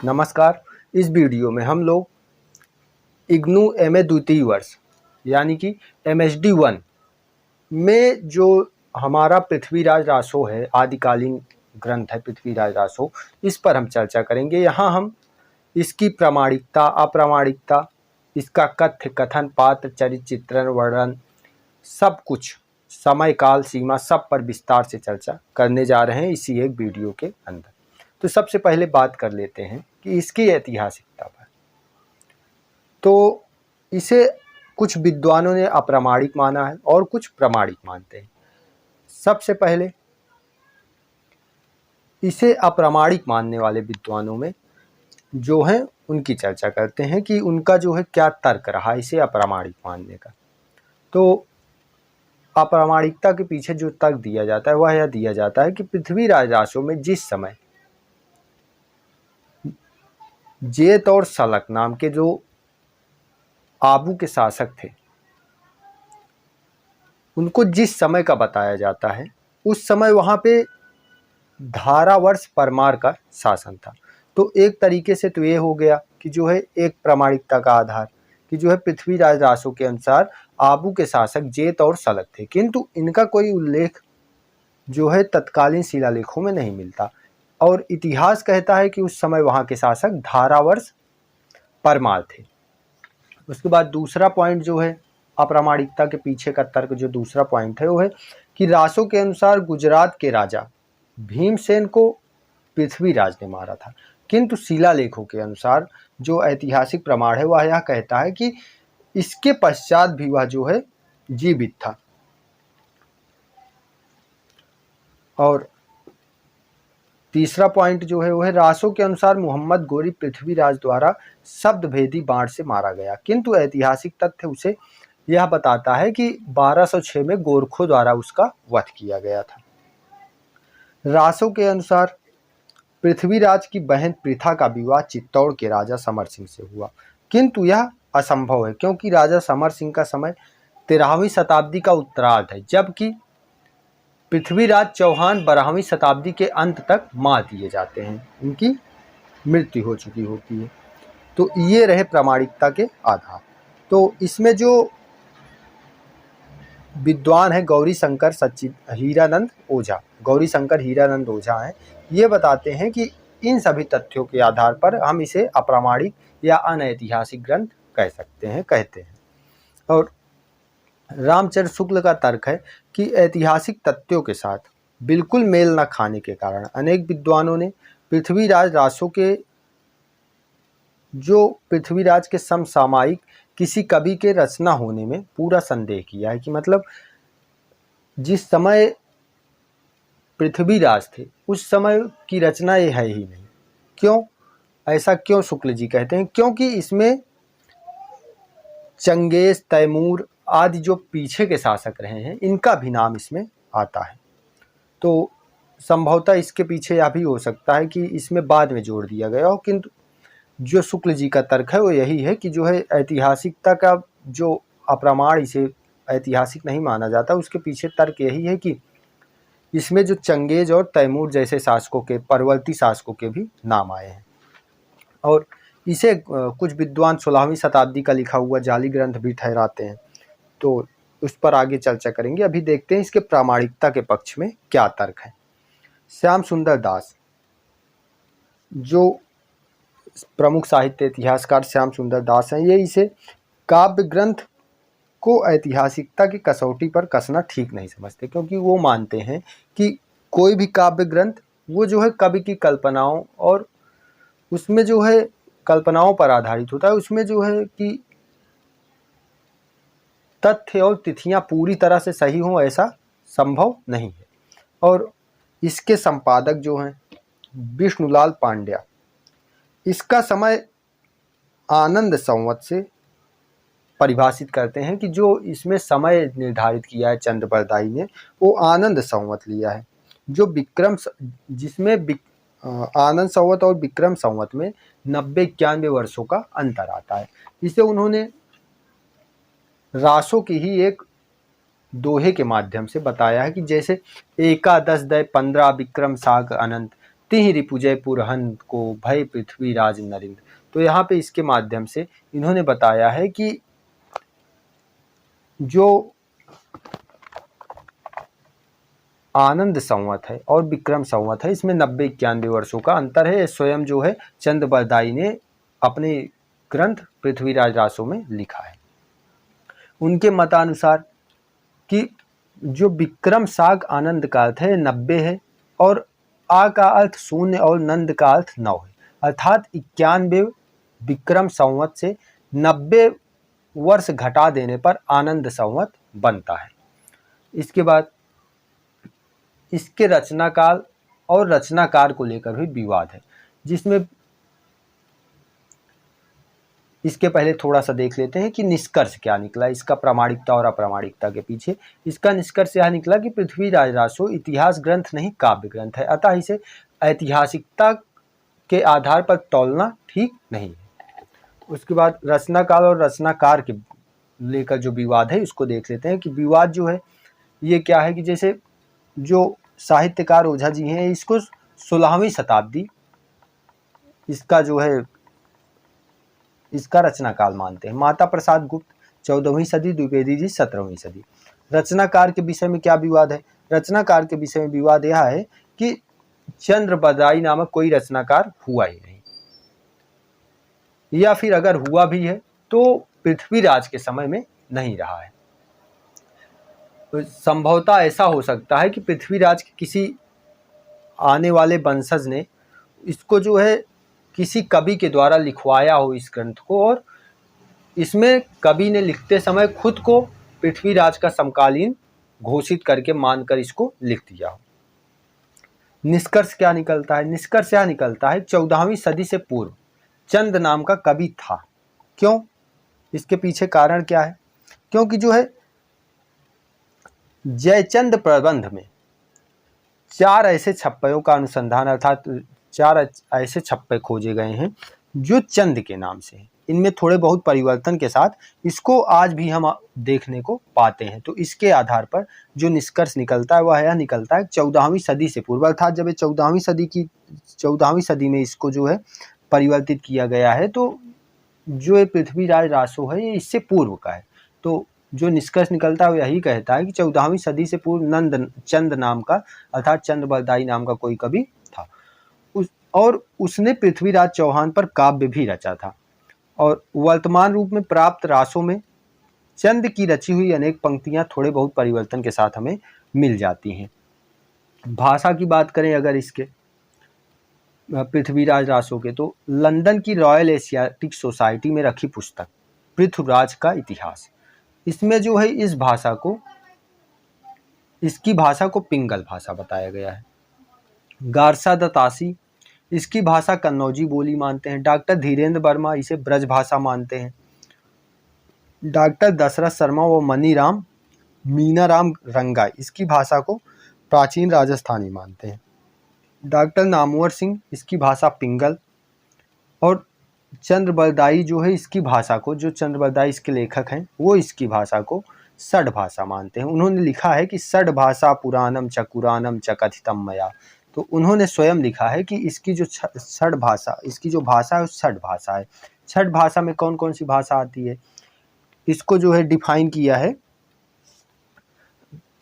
नमस्कार। इस वीडियो में हम लोग इग्नू एमए द्वितीय वर्ष यानी कि एमएसडी 1 में जो हमारा पृथ्वीराज रासो है, आदिकालीन ग्रंथ है पृथ्वीराज रासो, इस पर हम चर्चा करेंगे। यहाँ हम इसकी प्रामाणिकता, अप्रामाणिकता, इसका कथ्य, कथन, पात्र, चरित्र, चित्रण, वर्णन, सब कुछ, समय, काल, सीमा, सब पर विस्तार से चर्चा करने जा रहे हैं इसी एक वीडियो के अंदर। तो सबसे पहले बात कर लेते हैं कि इसकी ऐतिहासिकता पर। तो इसे कुछ विद्वानों ने अप्रामाणिक माना है और कुछ प्रामाणिक मानते हैं। सबसे पहले इसे अप्रामाणिक मानने वाले विद्वानों में जो है उनकी चर्चा करते हैं कि उनका जो है क्या तर्क रहा इसे अप्रामाणिक मानने का। तो अप्रामाणिकता के पीछे जो तर्क दिया जाता है वह यह दिया जाता है कि पृथ्वीराज रासो में जिस समय जेत और सलक नाम के जो आबू के शासक थे, उनको जिस समय का बताया जाता है उस समय वहाँ पे धारावर्ष परमार का शासन था। तो एक तरीके से तो ये हो गया कि जो है एक प्रामाणिकता का आधार कि जो है पृथ्वीराज रासो के अनुसार आबू के शासक जेत और सलक थे, किंतु इनका कोई उल्लेख जो है तत्कालीन शिलालेखों में नहीं मिलता और इतिहास कहता है कि उस समय वहाँ के शासक धारावर्ष परमार थे। उसके बाद दूसरा पॉइंट जो है अप्रामाणिकता के पीछे का तर्क, जो दूसरा पॉइंट है वो है कि रासो के अनुसार गुजरात के राजा भीमसेन को पृथ्वीराज ने मारा था, किंतु शिलालेखों के अनुसार जो ऐतिहासिक प्रमाण है वह यह कहता है कि इसके पश्चात भी वह जो है जीवित था। और तीसरा पॉइंट जो है वो है रासो के अनुसार मोहम्मद गोरी पृथ्वीराज द्वारा शब्दभेदी बाण से मारा गया, किंतु ऐतिहासिक तथ्य उसे यह बताता है कि 1206 में गोरखों द्वारा उसका वध किया गया था। रासो के अनुसार पृथ्वीराज की बहन पृथा का विवाह चित्तौड़ के राजा समर सिंह से हुआ, किंतु यह असंभव है क्योंकि राजा समर सिंह का समय 13वीं शताब्दी का उत्तरार्ध है, जबकि पृथ्वीराज चौहान 12वीं शताब्दी के अंत तक मार दिए जाते हैं, उनकी मृत्यु हो चुकी होती है। तो ये रहे प्रामाणिकता के आधार। तो इसमें जो विद्वान है गौरी शंकर हीरानंद ओझा हैं, ये बताते हैं कि इन सभी तथ्यों के आधार पर हम इसे अप्रामाणिक या अनैतिहासिक ग्रंथ कहते हैं। और रामचंद्र शुक्ल का तर्क है कि ऐतिहासिक तथ्यों के साथ बिल्कुल मेल न खाने के कारण अनेक विद्वानों ने पृथ्वीराज के समसामयिक किसी कवि के रचना होने में पूरा संदेह किया है कि मतलब जिस समय पृथ्वीराज थे उस समय की रचना ये है ही नहीं। क्यों ऐसा क्यों शुक्ल जी कहते हैं? क्योंकि इसमें चंगेज, तैमूर आदि जो पीछे के शासक रहे हैं इनका भी नाम इसमें आता है। तो संभवतः इसके पीछे यह भी हो सकता है कि इसमें बाद में जोड़ दिया गया हो, किंतु जो शुक्ल जी का तर्क है वो यही है कि जो है ऐतिहासिकता का जो अप्रामाण इसे ऐतिहासिक नहीं माना जाता, उसके पीछे तर्क यही है कि इसमें जो चंगेज और तैमूर जैसे शासकों के, परवर्ती शासकों के भी नाम आए हैं। और इसे कुछ विद्वान 16वीं शताब्दी का लिखा हुआ जाली ग्रंथ भी ठहराते हैं, तो उस पर आगे चर्चा करेंगे। अभी देखते हैं इसके प्रामाणिकता के पक्ष में क्या तर्क है। श्याम सुंदर दास, जो प्रमुख साहित्य इतिहासकार श्याम सुंदर दास हैं, ये इसे काव्य ग्रंथ को ऐतिहासिकता की कसौटी पर कसना ठीक नहीं समझते, क्योंकि वो मानते हैं कि कोई भी काव्य ग्रंथ वो जो है कवि की कल्पनाओं और उसमें जो है कल्पनाओं पर आधारित होता है, उसमें जो है कि तथ्य और तिथियां पूरी तरह से सही हों ऐसा संभव नहीं है। और इसके संपादक जो हैं विष्णुलाल पांड्या, इसका समय आनंद संवत से परिभाषित करते हैं कि जो इसमें समय निर्धारित किया है चंद्रबरदाई ने वो आनंद संवत लिया है, जो जिसमें आनंद संवत और विक्रम संवत में 90-91 वर्षों का अंतर आता है। इसे उन्होंने रासो की ही एक दोहे के माध्यम से बताया है कि जैसे एकादश दय 15 विक्रम साग अनंत तिहि रिपुजय पुरहन को भय पृथ्वीराज नरेंद्र। तो यहाँ पे इसके माध्यम से इन्होंने बताया है कि जो आनंद संवत है और विक्रम संवत है, इसमें 90-91 वर्षों का अंतर है। स्वयं जो है चंद्रबरदाई ने अपने ग्रंथ पृथ्वीराज रासो में लिखा है। उनके मतानुसार कि जो विक्रम साग आनंद का अर्थ है 90 है, और आ का अर्थ 0 और नंद का अर्थ 9 है, अर्थात 91 विक्रम संवत से 90 वर्ष घटा देने पर आनंद संवत बनता है। इसके बाद इसके रचना काल और रचनाकार को लेकर भी विवाद है, जिसमें इसके पहले थोड़ा सा देख लेते हैं कि निष्कर्ष क्या निकला इसका, प्रामाणिकता और अप्रामाणिकता के पीछे। इसका निष्कर्ष यह निकला कि पृथ्वीराज रासो इतिहास ग्रंथ नहीं काव्य ग्रंथ है, अतः इसे ऐतिहासिकता के आधार पर तौलना ठीक नहीं है। उसके बाद रचना काल और रचनाकार के लेकर जो विवाद है उसको देख लेते हैं कि विवाद जो है ये क्या है कि जैसे जो साहित्यकार ओझा जी हैं इसको 16वीं शताब्दी इसका जो है इसका रचना काल मानते हैं। माता प्रसाद गुप्त 14वीं सदी, द्विवेदी जी 17वीं सदी। रचनाकार के विषय में क्या विवाद है? रचनाकार के विषय में विवाद यह है कि चंद्रबरदाई नामक कोई रचनाकार हुआ ही नहीं, या फिर अगर हुआ भी है तो पृथ्वीराज के समय में नहीं रहा है। तो संभवतः ऐसा हो सकता है कि पृथ्वीराज के किसी आने वाले वंशज ने इसको जो है किसी कवि के द्वारा लिखवाया हो इस ग्रंथ को, और इसमें कवि ने लिखते समय खुद को पृथ्वीराज का समकालीन घोषित करके मानकर इसको लिख दिया हो। निष्कर्ष क्या निकलता है? निष्कर्ष यह निकलता है 14वीं सदी से पूर्व चंद नाम का कवि था। क्यों? इसके पीछे कारण क्या है? क्योंकि जो है जयचंद प्रबंध में 4 ऐसे छप्पयों का अनुसंधान, अर्थात 4 ऐसे छप्पे खोजे गए हैं जो चंद के नाम से हैं। इनमें थोड़े बहुत परिवर्तन के साथ इसको आज भी हम देखने को पाते हैं। तो इसके आधार पर जो निष्कर्ष निकलता है वह यह निकलता है 14वीं सदी से पूर्व, अर्थात जब 14वीं सदी में इसको जो है परिवर्तित किया गया है, तो जो ये पृथ्वीराज रासो है ये इससे पूर्व का है। तो जो निष्कर्ष निकलता है यही कहता है कि 14वीं सदी से पूर्व चंद नाम का, अर्थात चंद्रबरदाई नाम का कोई कवि था, और उसने पृथ्वीराज चौहान पर काव्य भी रचा था। और वर्तमान रूप में प्राप्त रासों में चंद की रची हुई अनेक पंक्तियां थोड़े बहुत परिवर्तन के साथ हमें मिल जाती हैं। भाषा की बात करें अगर इसके पृथ्वीराज रासो के, तो लंदन की रॉयल एशियाटिक सोसाइटी में रखी पुस्तक पृथ्वीराज का इतिहास, इसमें जो है इसकी भाषा को पिंगल भाषा बताया गया है। गारसा दत्तासी इसकी भाषा कन्नौजी बोली मानते हैं। डॉक्टर धीरेन्द्र वर्मा इसे ब्रज भाषा मानते हैं। डॉक्टर दशरथ शर्मा व मनीराम मीनाराम रंगा इसकी भाषा को प्राचीन राजस्थानी मानते हैं। डॉक्टर नामवर सिंह इसकी भाषा पिंगल, और चंद्रबरदाई जो है इसकी भाषा को, जो चंद्रबरदाई इसके लेखक हैं वो इसकी भाषा को षड भाषा मानते हैं। उन्होंने लिखा है कि षड भाषा पुराणम च कुरानम च कथितम मया। तो उन्होंने स्वयं लिखा है कि इसकी जो षड भाषा, इसकी जो भाषा है षड भाषा है। षड भाषा में कौन कौन सी भाषा आती है इसको जो है डिफाइन किया है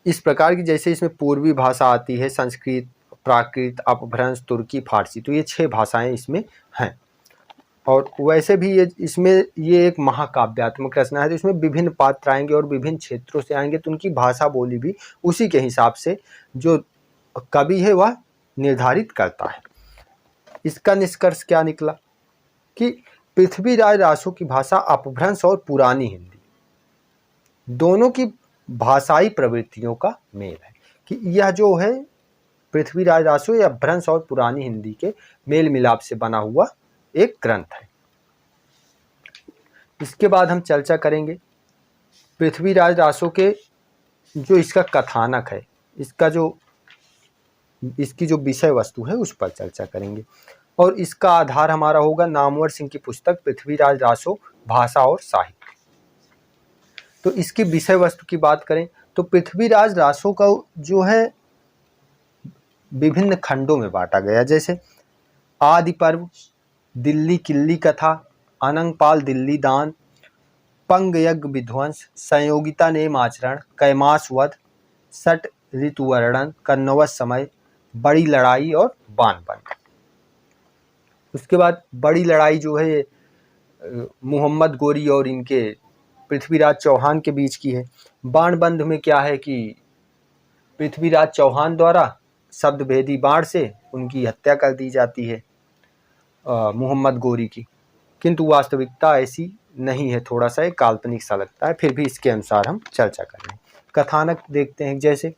इस प्रकार की, जैसे इसमें पूर्वी भाषा आती है, संस्कृत, प्राकृत, अपभ्रंश, तुर्की, फारसी, तो ये 6 भाषाएं इसमें हैं। और वैसे भी ये एक महाकाव्यात्मक रचना है, तो इसमें विभिन्न पात्र आएंगे और विभिन्न क्षेत्रों से आएंगे, तो उनकी भाषा बोली भी उसी के हिसाब से जो कवि है वह निर्धारित करता है। इसका निष्कर्ष क्या निकला कि पृथ्वीराज रासो की भाषा अपभ्रंश और पुरानी हिंदी दोनों की भाषाई प्रवृत्तियों का मेल है, कि यह जो है पृथ्वीराज रासो या अपभ्रंश और पुरानी हिंदी के मेल मिलाप से बना हुआ एक ग्रंथ है। इसके बाद हम चर्चा करेंगे पृथ्वीराज रासो के जो इसका कथानक है, इसकी जो विषय वस्तु है उस पर चर्चा करेंगे, और इसका आधार हमारा होगा नामवर सिंह की पुस्तक पृथ्वीराज रासो भाषा और साहित्य। तो इसकी विषय वस्तु की बात करें तो पृथ्वीराज रासो का जो है विभिन्न खंडों में बांटा गया, जैसे आदि पर्व, दिल्ली किल्ली कथा, अनंगपाल दिल्ली दान, पंग यज्ञ विध्वंस, संयोगिता नेम आचरण, कैमास वध, सट ऋतुवर्णन, कन्नौज समय, बड़ी लड़ाई और बाणबंध। उसके बाद बड़ी लड़ाई जो है मोहम्मद गोरी और इनके पृथ्वीराज चौहान के बीच की है। बाणबंध में क्या है कि पृथ्वीराज चौहान द्वारा शब्दभेदी बाण से उनकी हत्या कर दी जाती है मोहम्मद गोरी की, किंतु वास्तविकता ऐसी नहीं है, थोड़ा सा एक काल्पनिक सा लगता है, फिर भी इसके अनुसार हम चर्चा कर रहे हैं। कथानक देखते हैं, जैसे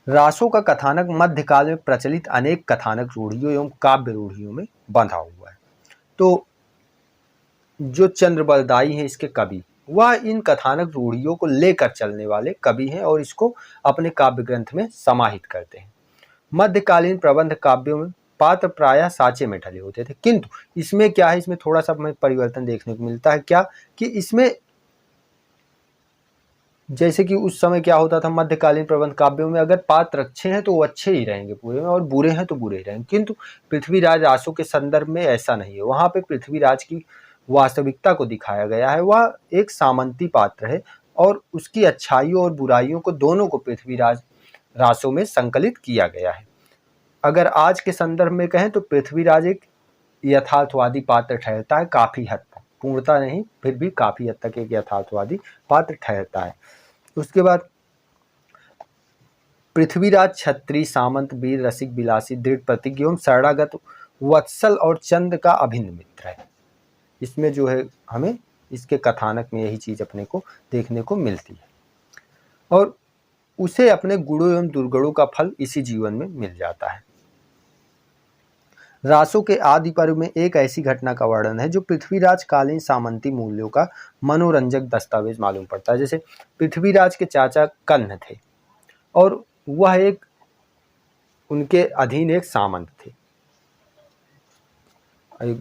रासों का कथानक मध्यकाल में प्रचलित अनेक कथानक रूढ़ियों एवं काव्य रूढ़ियों में बंधा हुआ है। तो जो चंद्रबलदाई हैं इसके कवि, वह इन कथानक रूढ़ियों को लेकर चलने वाले कवि हैं और इसको अपने काव्य ग्रंथ में समाहित करते हैं। मध्यकालीन प्रबंध काव्यों में पात्र प्रायः साँचे में ढले होते थे, किंतु इसमें क्या है, इसमें थोड़ा सा हमें परिवर्तन देखने को मिलता है। क्या कि इसमें जैसे कि उस समय क्या होता था, मध्यकालीन प्रबंध काव्यों में अगर पात्र अच्छे हैं तो वो अच्छे ही रहेंगे पूरे में, और बुरे हैं तो बुरे ही रहेंगे, किंतु पृथ्वीराज रासों के संदर्भ में ऐसा नहीं है। वहां पे पृथ्वीराज की वास्तविकता को दिखाया गया है। वह एक सामंती पात्र है और उसकी अच्छाइयों और बुराइयों को दोनों को पृथ्वीराज रासों में संकलित किया गया है। अगर आज के संदर्भ में कहें तो पृथ्वीराज एक यथार्थवादी पात्र ठहरता है, काफी हद तक, पूर्णता नहीं फिर भी काफी हद तक एक यथार्थवादी पात्र ठहरता है। उसके बाद पृथ्वीराज छत्री, सामंत, वीर, रसिक, विलासी, दृढ़ प्रतिज्ञ एवं शरणागत, वत्सल और चंद का अभिन्न मित्र है। इसमें जो है हमें इसके कथानक में यही चीज अपने को देखने को मिलती है, और उसे अपने गुणों एवं दुर्गुणों का फल इसी जीवन में मिल जाता है। रासों के आदि पर्व में एक ऐसी घटना का वर्णन है जो पृथ्वीराज कालीन सामंती मूल्यों का मनोरंजक दस्तावेज मालूम पड़ता है। जैसे पृथ्वीराज के चाचा कन्न थे और वह एक उनके अधीन एक सामंत थे,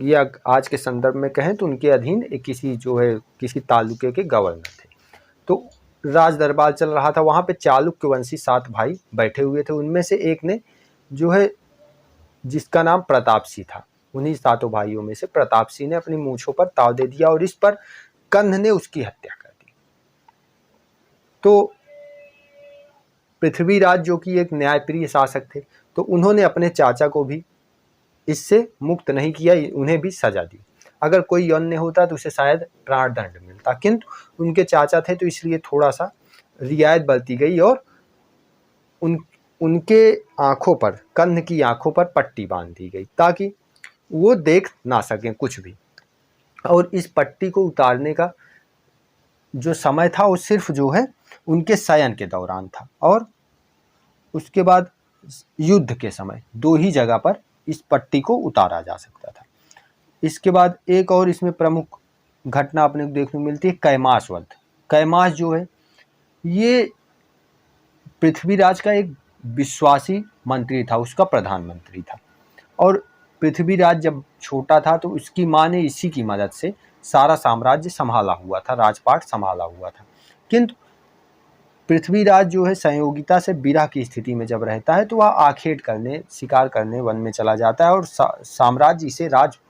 या आज के संदर्भ में कहें तो उनके अधीन एक किसी तालुके के गवर्नर थे। तो राज दरबार चल रहा था, वहां पे चालुक्य वंशी 7 भाई बैठे हुए थे। उनमें से एक ने जो है जिसका नाम प्रतापसी था, उन्हीं 7 भाइयों में से प्रतापसी ने अपनी मूंछों पर ताव दे दिया और इस पर कन्न ने उसकी हत्या कर दी। तो पृथ्वीराज जो कि एक न्यायप्रिय शासक थे, तो उन्होंने अपने चाचा को भी इससे मुक्त नहीं किया, उन्हें भी सजा दी। अगर कोई अन्य होता तो उसे शायद प्राणदंड मिलता, किंतु उनके चाचा थे तो इसलिए थोड़ा सा रियायत बरती गई और उनके आंखों पर, कन्न की आंखों पर पट्टी बांध दी गई ताकि वो देख ना सकें कुछ भी। और इस पट्टी को उतारने का जो समय था वो सिर्फ जो है उनके शयन के दौरान था, और उसके बाद युद्ध के समय 2 ही जगह पर इस पट्टी को उतारा जा सकता था। इसके बाद एक और इसमें प्रमुख घटना अपने को देखने को मिलती है, कैमास वध। कैमास जो है ये पृथ्वीराज का एक विश्वासी मंत्री था, उसका प्रधानमंत्री था, और पृथ्वीराज जब छोटा था तो उसकी माँ ने इसी की मदद से सारा साम्राज्य संभाला हुआ था, राजपाट संभाला हुआ था। किंतु पृथ्वीराज जो है संयोगिता से विरह की स्थिति में जब रहता है तो वह आखेट करने, शिकार करने वन में चला जाता है और साम्राज्य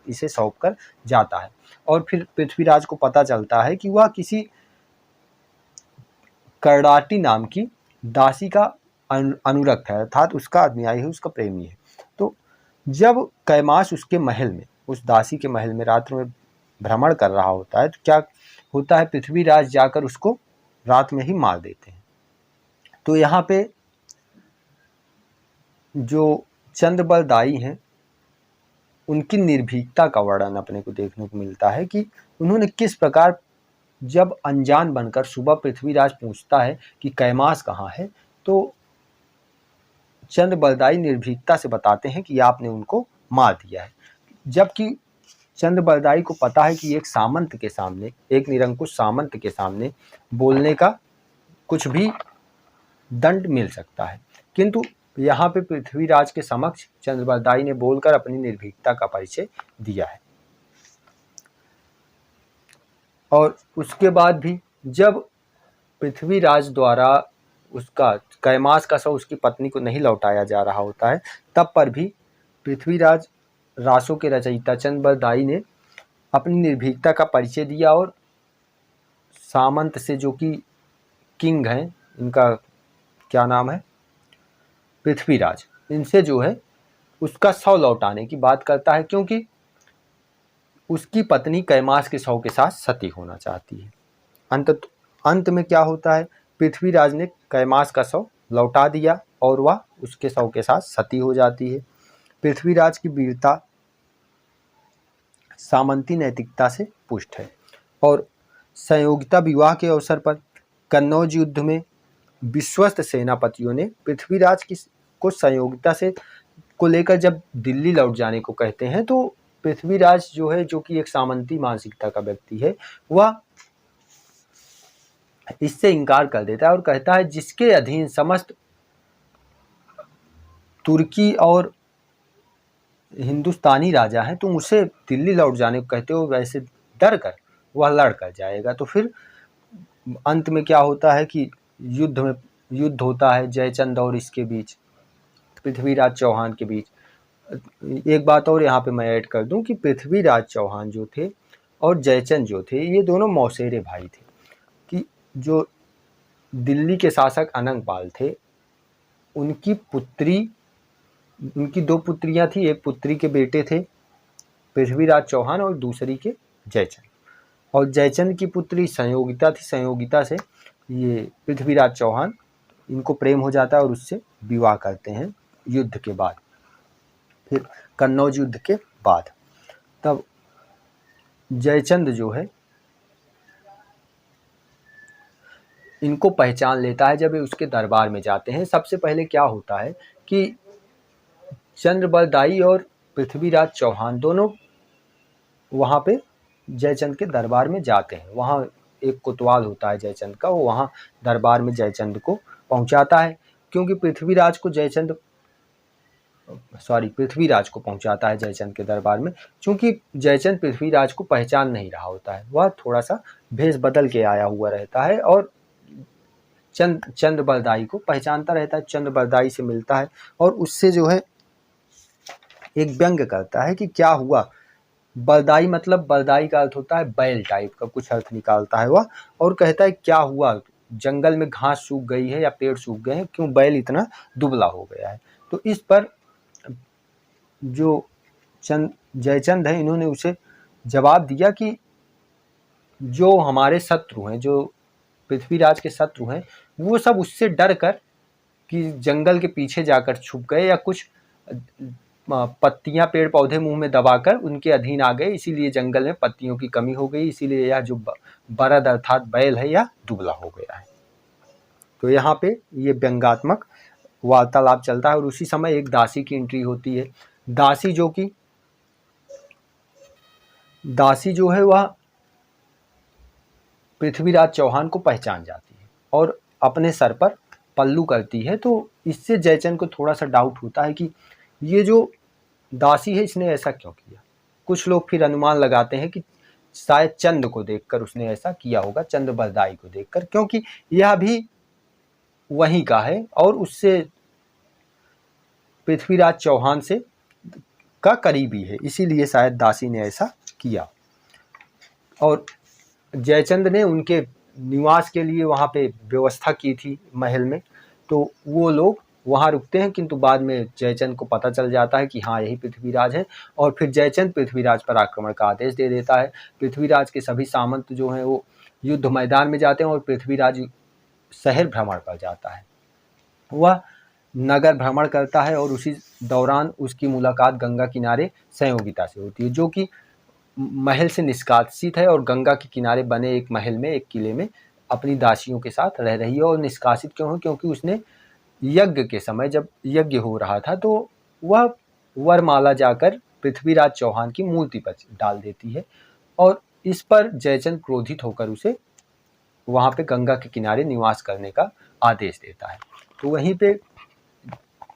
इसे सौंप कर जाता है। और फिर पृथ्वीराज को पता चलता है कि वह किसी करडाटी नाम की दासी का अनुरक्त है, अर्थात उसका अनुयायी है, उसका प्रेमी है। तो जब कैमास उसके महल में, उस दासी के महल में रात्र में भ्रमण कर रहा होता है तो क्या होता है, पृथ्वीराज जाकर उसको रात में ही मार देते हैं। तो यहाँ पे जो चंद्रबलदाई हैं उनकी निर्भीकता का वर्णन अपने को देखने को मिलता है कि उन्होंने किस प्रकार, जब अनजान बनकर सुबह पृथ्वीराज पूछता है कि कैमास कहाँ है, तो चंद्रबलदाई निर्भीकता से बताते हैं कि आपने उनको मार दिया है। जबकि चंद्रबलदाई को पता है कि एक सामंत के सामने, एक निरंकुश सामंत के सामने बोलने का कुछ भी दंड मिल सकता है, किंतु यहाँ पे पृथ्वीराज के समक्ष चंद्रबलदाई ने बोलकर अपनी निर्भीकता का परिचय दिया है। और उसके बाद भी जब पृथ्वीराज द्वारा उसका कैमास का शव उसकी पत्नी को नहीं लौटाया जा रहा होता है, तब पर भी पृथ्वीराज रासों के रचयिता चंद बरदाई ने अपनी निर्भीकता का परिचय दिया और सामंत से, जो कि किंग हैं, इनका क्या नाम है, पृथ्वीराज, इनसे जो है उसका शव लौटाने की बात करता है, क्योंकि उसकी पत्नी कैमास के शव के साथ सती होना चाहती है। अंत में क्या होता है, पृथ्वीराज ने कैमास का शव लौटा दिया और वह उसके शव के साथ सती हो जाती है। पृथ्वीराज की वीरता सामंती नैतिकता से पुष्ट है और संयोगिता विवाह के अवसर पर कन्नौज युद्ध में विश्वस्त सेनापतियों ने पृथ्वीराज को संयोगिता से को लेकर जब दिल्ली लौट जाने को कहते हैं, तो पृथ्वीराज जो है, जो कि एक सामंती मानसिकता का व्यक्ति है, वह इससे इनकार कर देता है और कहता है, जिसके अधीन समस्त तुर्की और हिंदुस्तानी राजा हैं, तुम उसे दिल्ली लौट जाने को कहते हो, वैसे डर कर वह लड़ कर जाएगा। तो फिर अंत में क्या होता है कि युद्ध होता है जयचंद और इसके बीच, पृथ्वीराज चौहान के बीच। एक बात और यहाँ पे मैं ऐड कर दूं कि पृथ्वीराज चौहान जो थे और जयचंद जो थे, ये दोनों मौसेरे भाई थे। कि जो दिल्ली के शासक अनंगपाल थे, उनकी दो पुत्रियां थी, एक पुत्री के बेटे थे पृथ्वीराज चौहान और दूसरी के जयचंद, और जयचंद की पुत्री संयोगिता थी। संयोगिता से ये पृथ्वीराज चौहान, इनको प्रेम हो जाता है और उससे विवाह करते हैं युद्ध के बाद, फिर कन्नौज युद्ध के बाद। तब जयचंद जो है इनको पहचान लेता है जब ये उसके दरबार में जाते हैं। सबसे पहले क्या होता है कि चंद्रबलदाई और पृथ्वीराज चौहान दोनों वहाँ पे जयचंद के दरबार में जाते हैं। वहाँ एक कोतवाल होता है जयचंद का, वो वहाँ दरबार में जयचंद को पहुँचाता है, क्योंकि पृथ्वीराज को पहुँचाता है जयचंद के दरबार में, क्योंकि जयचंद पृथ्वीराज को पहचान नहीं रहा होता है। वह थोड़ा सा भेष बदल के आया हुआ रहता है और चंद्रबलदाई को पहचानता रहता है, चंद्रबलदाई से मिलता है और उससे जो है एक व्यंग करता है कि क्या हुआ। बलदाई मतलब, बलदाई का अर्थ होता है बैल टाइप का कुछ अर्थ निकालता है वह, और कहता है क्या हुआ, जंगल में घास सूख गई है या पेड़ सूख गए हैं, क्यों बैल इतना दुबला हो गया है। तो इस पर जो जयचंद है, इन्होंने उसे जवाब दिया कि जो हमारे शत्रु हैं, जो पृथ्वीराज के शत्रु हैं, वो सब उससे डर कर कि जंगल के पीछे जाकर छुप गए या कुछ पत्तियां पेड़ पौधे मुंह में दबाकर उनके अधीन आ गए, इसीलिए जंगल में पत्तियों की कमी हो गई, इसीलिए यह जो बरद अर्थात बैल है यह दुबला हो गया है। तो यहाँ पे ये व्यंग्यात्मक वार्तालाप चलता है और उसी समय एक दासी की एंट्री होती है। दासी जो है वह पृथ्वीराज चौहान को पहचान जाती है और अपने सर पर पल्लू करती है। तो इससे जयचंद को थोड़ा सा डाउट होता है कि ये जो दासी है इसने ऐसा क्यों किया। कुछ लोग फिर अनुमान लगाते हैं कि शायद चंद को देखकर उसने ऐसा किया होगा, चंद्रबलदाई को देखकर, क्योंकि यह भी वहीं का है और उससे पृथ्वीराज चौहान से का करीबी है, इसीलिए शायद दासी ने ऐसा किया। और जयचंद ने उनके निवास के लिए वहाँ पे व्यवस्था की थी महल में, तो वो लोग वहाँ रुकते हैं, किंतु बाद में जयचंद को पता चल जाता है कि हाँ यही पृथ्वीराज है, और फिर जयचंद पृथ्वीराज पर आक्रमण का आदेश दे देता है। पृथ्वीराज के सभी सामंत जो हैं वो युद्ध मैदान में जाते हैं और पृथ्वीराज शहर भ्रमण पर जाता है। वह नगर भ्रमण करता है और उसी दौरान उसकी मुलाकात गंगा किनारे संयोगिता से होती है, जो कि महल से निष्कासित है और गंगा के किनारे बने एक महल में, एक किले में अपनी दासियों के साथ रह रही है। और निष्कासित क्यों है, क्योंकि उसने यज्ञ के समय जब यज्ञ हो रहा था तो वह वरमाला जाकर पृथ्वीराज चौहान की मूर्ति पर डाल देती है और इस पर जयचंद क्रोधित होकर उसे वहाँ पे गंगा के किनारे निवास करने का आदेश देता है। तो वहीं पे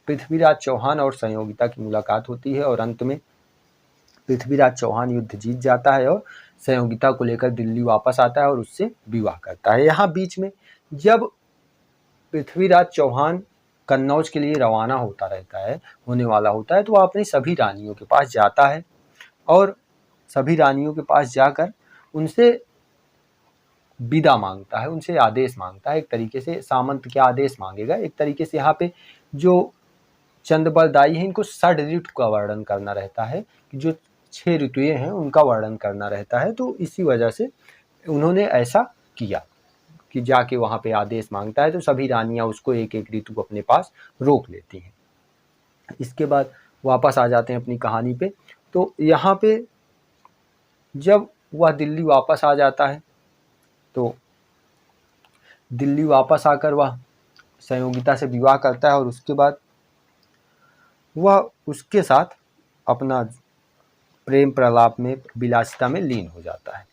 पृथ्वीराज चौहान और संयोगिता की मुलाकात होती है और अंत में पृथ्वीराज चौहान युद्ध जीत जाता है और संयोगिता को लेकर दिल्ली वापस आता है और उससे विवाह करता है। यहाँ बीच में जब पृथ्वीराज चौहान कन्नौज के लिए रवाना होने वाला होता है, तो वह अपनी सभी रानियों के पास जाता है और सभी रानियों के पास जाकर उनसे विदा मांगता है, उनसे आदेश मांगता है। एक तरीके से सामंत क्या आदेश मांगेगा, एक तरीके से यहाँ पे जो चंदबलदाई है इनको षड ऋतु का वर्णन करना रहता है, कि जो 6 ऋतुएं हैं उनका वर्णन करना रहता है। तो इसी वजह से उन्होंने ऐसा किया कि जाके वहाँ पे आदेश मांगता है, तो सभी रानियाँ उसको एक एक ऋतु अपने पास रोक लेती हैं। इसके बाद वापस आ जाते हैं अपनी कहानी पे। तो यहाँ पे जब वह दिल्ली वापस आ जाता है, तो दिल्ली वापस आकर वह संयोगिता से विवाह करता है और उसके बाद वह उसके साथ अपना प्रेम प्रलाप में, विलासिता में लीन हो जाता है।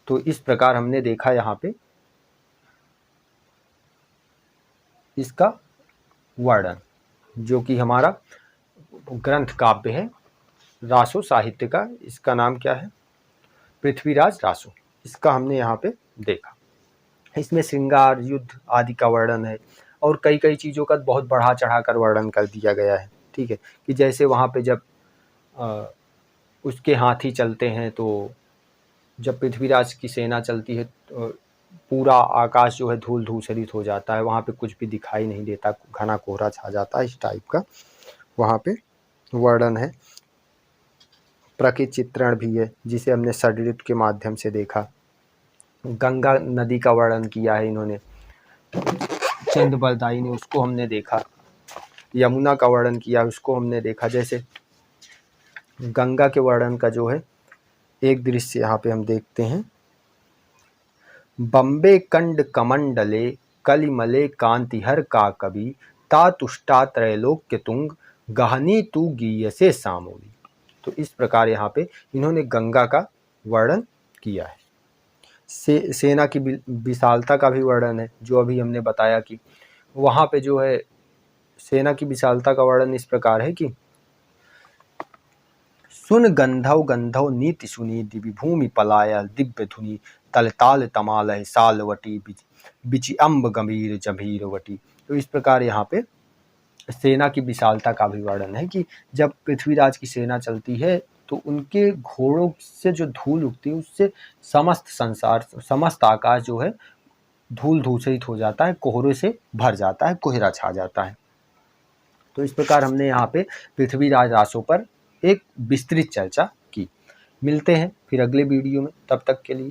तो इस प्रकार हमने देखा यहाँ पे इसका वर्णन, जो कि हमारा ग्रंथ काव्य है रासो साहित्य का। इसका नाम क्या है? पृथ्वीराज रासो। इसका हमने यहाँ पे देखा। इसमें श्रृंगार, युद्ध आदि का वर्णन है और कई कई चीज़ों का बहुत बढ़ा चढ़ा कर वर्णन कर दिया गया है। ठीक है, कि जैसे वहाँ पे जब उसके हाथी चलते हैं, तो जब पृथ्वीराज की सेना चलती है तो पूरा आकाश जो है धूल धूसरित हो जाता है, वहाँ पे कुछ भी दिखाई नहीं देता, घना कोहरा छा जाता है, इस टाइप का वहाँ पे वर्णन है। प्रकृति चित्रण भी है जिसे हमने षड्रित के माध्यम से देखा। गंगा नदी का वर्णन किया है इन्होंने, चंदबलदाई ने, उसको हमने देखा। यमुना का वर्णन किया, उसको हमने देखा। जैसे गंगा के वर्णन का जो है एक दृश्य यहाँ पे हम देखते हैं। बम्बे कंड कमंडले कलिमले कांतिहर का कवि ता तुष्टा त्रैलोक्य तुंग गहनी तू गीयसे सामोली। तो इस प्रकार यहाँ पे इन्होंने गंगा का वर्णन किया है। सेना की विशालता का भी वर्णन है, जो अभी हमने बताया कि वहाँ पे जो है सेना की विशालता का वर्णन इस प्रकार है कि सुन गंधव गंधव नीति सुनी दिवि भूमि पलाय दिव्य धुनि तलताल तमालय सालवटी बिचि अम्ब गंभीर जंभीर वटी। तो इस प्रकार यहाँ पे सेना की विशालता का भी वर्णन है कि जब पृथ्वीराज की सेना चलती है तो उनके घोड़ों से जो धूल उठती है उससे समस्त संसार, समस्त आकाश जो है धूल धूसरित हो जाता है, कोहरे से भर जाता है, कोहरा छा जाता है। तो इस प्रकार हमने यहाँ पे पृथ्वीराज रासो पर एक विस्तृत चर्चा की। मिलते हैं फिर अगले वीडियो में, तब तक के लिए